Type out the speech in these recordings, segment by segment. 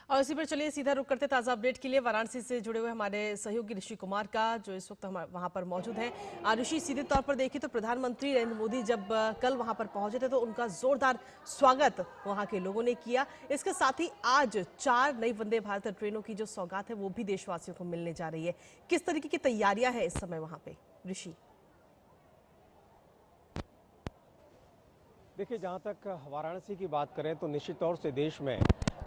और इसी पर चलिए सीधा रुक करते ताज़ा अपडेट के लिए वाराणसी से जुड़े हुए हमारे सहयोगी ऋषि कुमार का, जो इस वक्त वहां पर मौजूद है। ऋषि, सीधे तौर पर देखिए तो प्रधानमंत्री नरेंद्र मोदी जब कल वहां पर पहुंचे थे तो उनका जोरदार स्वागत वहां के लोगों ने किया। इसके साथ ही आज 4 नई वंदे भारत ट्रेनों की जो सौगात है वो भी देशवासियों को मिलने जा रही है। किस तरीके की तैयारियां हैं इस समय वहां पे, ऋषि? देखिए, जहाँ तक वाराणसी की बात करें तो निश्चित तौर से देश में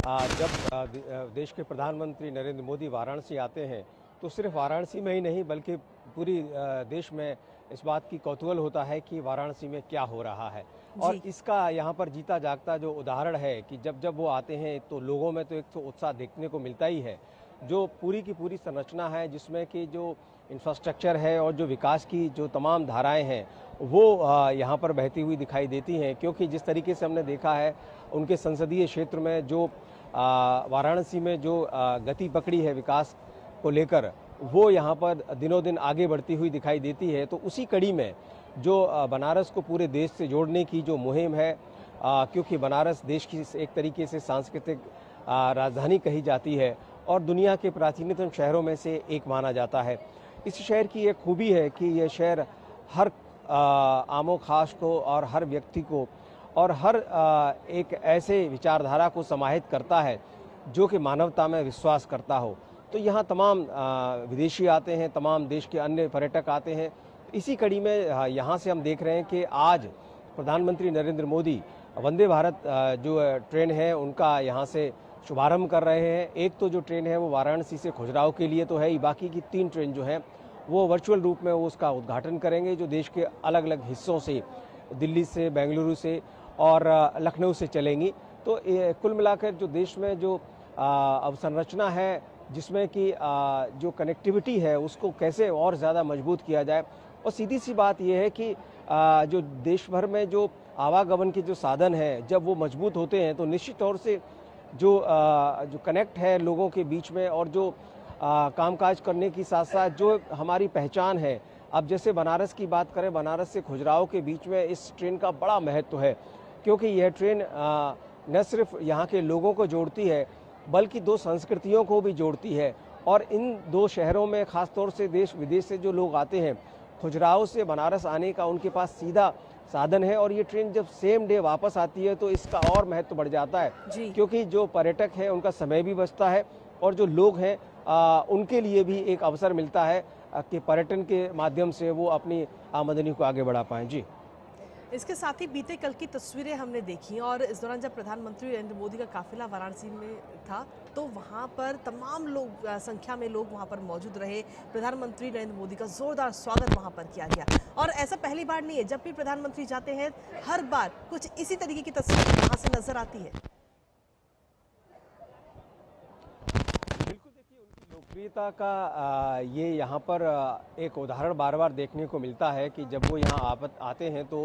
जब देश के प्रधानमंत्री नरेंद्र मोदी वाराणसी आते हैं तो सिर्फ वाराणसी में ही नहीं बल्कि पूरी देश में इस बात की कौतूहल होता है कि वाराणसी में क्या हो रहा है। और जी। इसका यहाँ पर जीता जागता जो उदाहरण है कि जब जब वो आते हैं तो लोगों में तो एक तो उत्साह देखने को मिलता ही है। जो पूरी की पूरी संरचना है जिसमें कि जो इंफ्रास्ट्रक्चर है और जो विकास की जो तमाम धाराएं हैं वो यहाँ पर बहती हुई दिखाई देती हैं, क्योंकि जिस तरीके से हमने देखा है उनके संसदीय क्षेत्र में जो वाराणसी में जो गति पकड़ी है विकास को लेकर, वो यहाँ पर दिनों दिन आगे बढ़ती हुई दिखाई देती है। तो उसी कड़ी में जो बनारस को पूरे देश से जोड़ने की जो मुहिम है, क्योंकि बनारस देश की एक तरीके से सांस्कृतिक राजधानी कही जाती है और दुनिया के प्राचीनतम शहरों में से एक माना जाता है। इस शहर की एक खूबी है कि यह शहर हर आमो खास को और हर व्यक्ति को और हर एक ऐसे विचारधारा को समाहित करता है जो कि मानवता में विश्वास करता हो। तो यहाँ तमाम विदेशी आते हैं, तमाम देश के अन्य पर्यटक आते हैं। इसी कड़ी में यहाँ से हम देख रहे हैं कि आज प्रधानमंत्री नरेंद्र मोदी वंदे भारत जो ट्रेन है उनका यहाँ से शुभारंभ कर रहे हैं। एक तो जो ट्रेन है वो वाराणसी से खजुराहो के लिए तो है ही, बाकी की 3 ट्रेन जो हैं वो वर्चुअल रूप में वो उसका उद्घाटन करेंगे, जो देश के अलग अलग हिस्सों से, दिल्ली से, बेंगलुरु से और लखनऊ से चलेंगी। तो कुल मिलाकर जो देश में जो अवसंरचना है जिसमें कि जो कनेक्टिविटी है उसको कैसे और ज़्यादा मजबूत किया जाए। और सीधी सी बात यह है कि जो देश भर में जो आवागमन के जो साधन हैं जब वो मजबूत होते हैं तो निश्चित तौर से जो कनेक्ट है लोगों के बीच में और जो कामकाज करने की साथ साथ जो हमारी पहचान है। अब जैसे बनारस की बात करें, बनारस से खजुराहो के बीच में इस ट्रेन का बड़ा महत्व है, क्योंकि यह ट्रेन न सिर्फ यहाँ के लोगों को जोड़ती है बल्कि 2 संस्कृतियों को भी जोड़ती है। और इन 2 शहरों में खास तौर से देश विदेश से जो लोग आते हैं, खजुराहो से बनारस आने का उनके पास सीधा साधन है। और ये ट्रेन जब सेम डे वापस आती है तो इसका और महत्व बढ़ जाता है, क्योंकि जो पर्यटक हैं उनका समय भी बचता है और जो लोग हैं उनके लिए भी एक अवसर मिलता है कि पर्यटन के माध्यम से वो अपनी आमदनी को आगे बढ़ा पाएं। जी, इसके साथ ही बीते कल की तस्वीरें हमने देखी और इस दौरान जब प्रधानमंत्री नरेंद्र मोदी का काफिला वाराणसी में था तो वहां पर तमाम लोग, संख्या में लोग वहां पर मौजूद रहे। प्रधानमंत्री नरेंद्र मोदी का जोरदार स्वागत वहां पर किया गया और ऐसा पहली बार नहीं है, जब भी प्रधानमंत्री जाते हैं हर बार कुछ इसी तरीके की तस्वीर वहां से नजर आती है। बिल्कुल। देखिए, उनकी लोकप्रियता का ये यहाँ पर एक उदाहरण बार बार देखने को मिलता है कि जब वो यहाँ आते हैं तो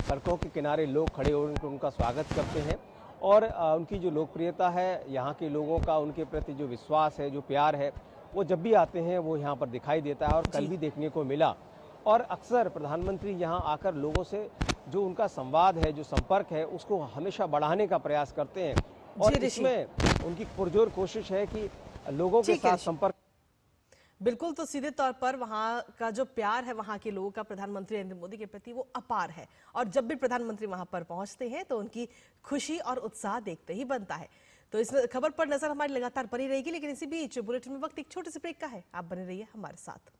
सड़कों के किनारे लोग खड़े होकर उनका स्वागत करते हैं। और उनकी जो लोकप्रियता है, यहाँ के लोगों का उनके प्रति जो विश्वास है, जो प्यार है, वो जब भी आते हैं वो यहाँ पर दिखाई देता है और कल भी देखने को मिला। और अक्सर प्रधानमंत्री यहाँ आकर लोगों से जो उनका संवाद है, जो संपर्क है, उसको हमेशा बढ़ाने का प्रयास करते हैं। और इसमें उनकी पुरजोर कोशिश है कि लोगों के साथ संपर्क। बिल्कुल, तो सीधे तौर पर वहां का जो प्यार है वहां के लोगों का प्रधानमंत्री नरेंद्र मोदी के प्रति वो अपार है और जब भी प्रधानमंत्री वहां पर पहुंचते हैं तो उनकी खुशी और उत्साह देखते ही बनता है। तो इस खबर पर नजर हमारी लगातार बनी रहेगी, लेकिन इसी बीच बुलेटिन में वक्त एक छोटे से ब्रेक का है। आप बने रहिए हमारे साथ।